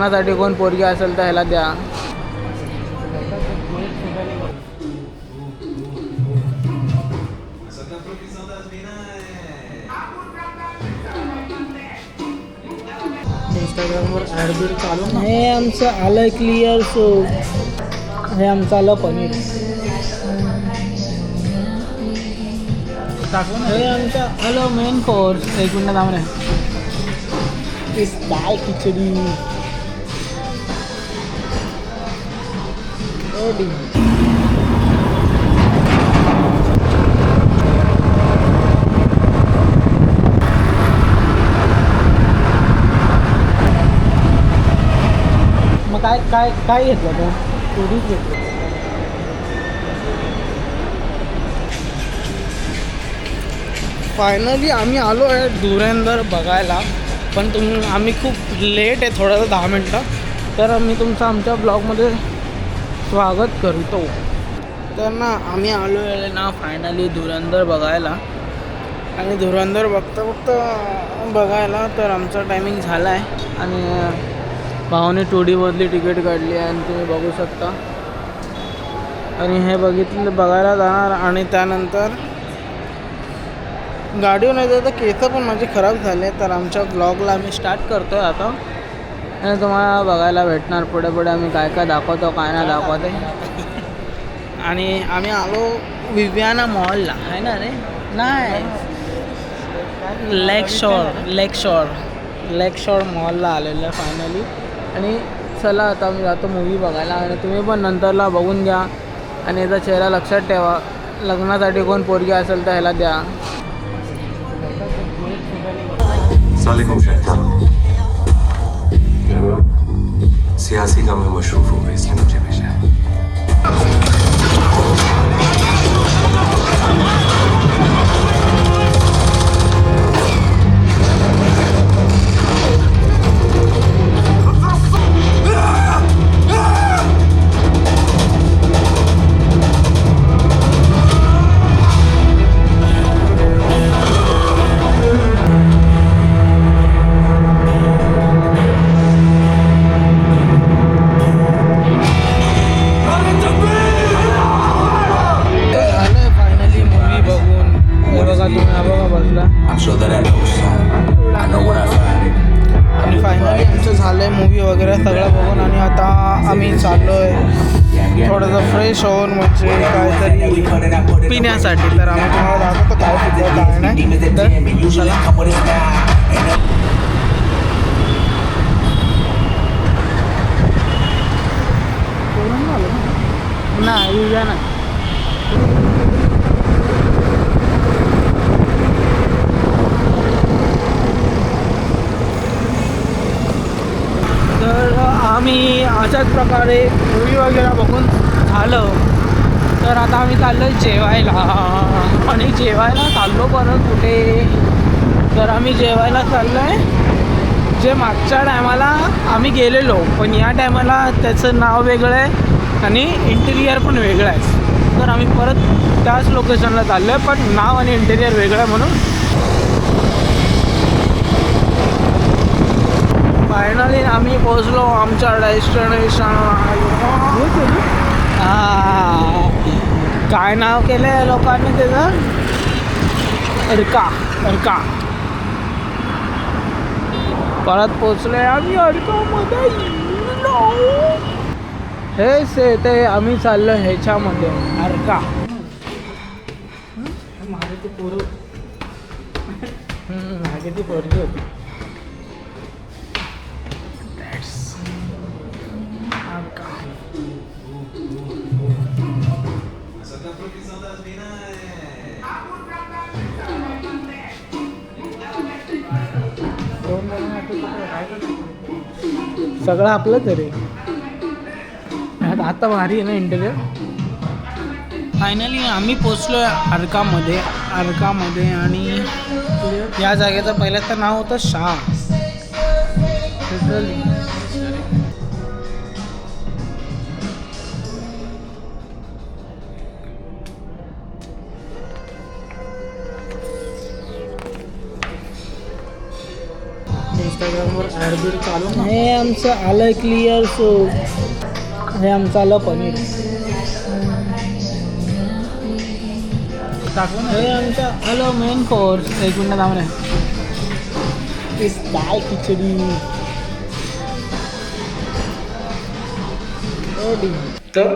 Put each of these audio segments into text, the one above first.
लग्नासाठी कोण पोरगी असेल तर ह्याला द्या. इंस्टाग्रामवर ॲड बीड चालू ना. हे आमचं आलं क्लिअर सूप. हे आमचं आलं पनीर. टाकलं ना. हे आमचं आलं मेन कोर्स. एक मिनिट थांब रे. इस दाल खिचडी रेडी. मग काय काय काय घेतलं तो? पुरीच घेतलं. फायनली आम्ही आलो आहे धुरंधर बघायला. पण आम्ही खूप लेट आहे, थोडंसं 10 मिनटं. तर मी तुमचं आमच्या ब्लॉगमध्ये स्वागत करतो. तर ना आम्ही आलो आहे ना फायनली धुरंधर बघायला. आणि धुरंधर बघता बघायला तर आमचा टायमिंग झाला आहे. आणि भावाने 2Dमधली तिकीट काढली आहे आणि तुम्ही बघू शकता. आणि हे बघायला जाणार. आणि त्यानंतर गाडीवर येतं तर केस पण माझे खराब झाले. तर आमच्या ब्लॉगला आम्ही स्टार्ट करतो आहे आता. आणि तुम्हाला बघायला भेटणार पुढे पुढे आम्ही काय काय दाखवतो काय नाही दाखवते. आणि आम्ही आलो विवियाना मॉलला आहे ना रे. नाही, लेक शोर मॉलला आलेलं आहे फायनली. आणि चला आता मी जातो मूवी बघायला. आणि तुम्ही पण नंतरला बघून घ्या. आणि याचा चेहरा लक्षात ठेवा. लग्नासाठी कोण पोरगी असेल तर ह्याला द्या. सियासी काम में मशरूफ हो गए इसलिए मुझे भेजा है. आणि फायनली आमचं झालं आहे मूवी वगैरे सगळं बघून. आणि आता आम्ही चाललो आहे थोडंसं फ्रेश होऊन म्हणजे काहीतरी पिण्यासाठी. तर आम्ही तुम्हाला दाखवतो काय पितो काय नाही. तर नाही उद्या ना. तर आम्ही अशाच प्रकारे मूवी वगैरे बघून झालं. तर आता आम्ही चाललो जेवायला. आणि जेवायला चाललो परत कुठे. तर आम्ही जेवायला चाललो आहे जे मागच्या टायमाला आम्ही गेलेलो. पण या टायमाला त्याचं नाव वेगळं आहे आणि इंटिरियर पण वेगळं आहे. तर आम्ही परत त्याच लोकेशनला चाललो आहे पण नाव आणि इंटिरियर वेगळं आहे म्हणून. फायनली आम्ही पोचलो आमच्या डेस्टिनेशनला. काय नाव केलं आहे लोकांनी त्याचं? अर्का. परत पोचलोय आम्ही अर्कामध्ये. हे ते आम्ही चाललो ह्याच्यामध्ये अर्का. मागे ती पोरं मागे ती पोरगी होती. सगळं आपलं तरी आता भारी आहे ना इंटिरियर. फायनली आम्ही पोचलो आहे अर्कामध्ये. आणि या जागेचं पहिलं तर नाव होतं शाह. इंस्टाग्रामवर ॲड बीड चालू ना. हे आमचं आलं क्लिअर सो हे आमचं आलं पनीर. टाकू ना. हे आमचं आलं मेन कोर्स. एक मिनिट थांब रे. इस दाल खिचडी तर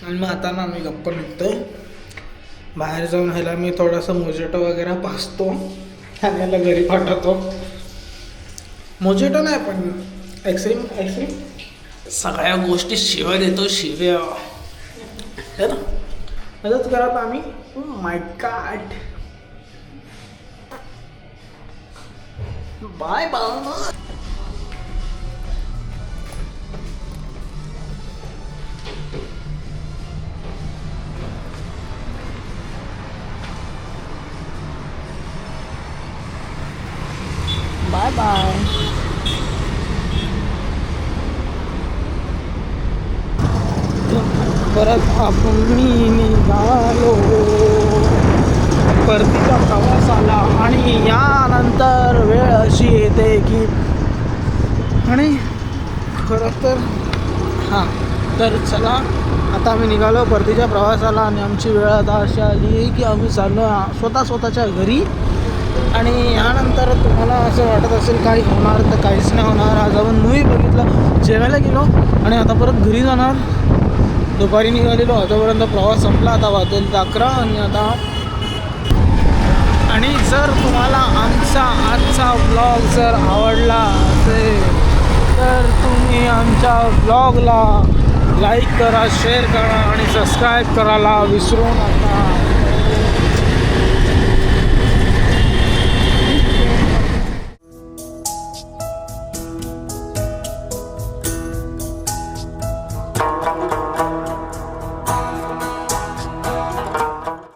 आणि मग आता ना मी गप्पा निघतोय बाहेर जाऊन. ह्याला मी थोडासा मोजेटो वगैरे पाचतो आणि ह्याला घरी पाठवतो. मोजेटो नाही पण आईस्क्रीम सगळ्या गोष्टी शिव्या देतो. शिव्या है ना. असंच करत आम्ही. My God. Bye bye. Bye bye. परत आपण मी निघालो परतीच्या प्रवासाला. आणि यानंतर वेळ अशी येते की आणि खरं तर हां तर चला आता आम्ही निघालो परतीच्या प्रवासाला. आणि आमची वेळ आता अशी आली आहे की आम्ही चाललो स्वतःच्या घरी. आणि यानंतर तुम्हाला असं वाटत असेल काही होणार तर काहीच नाही होणार. आज आपण मूवी बघितलं, जेवायला गेलो आणि आता परत घरी जाणार. दुपारी निघालेलो, आतापर्यंत प्रवास संपला. आता वाजले 11 आणि आता आणि जर तुम्हाला आमचा आजचा ब्लॉग जर आवडला असेल तर तुम्ही आमच्या ब्लॉगला लाईक करा, शेअर करा आणि सबस्क्राईब करायला विसरू नका.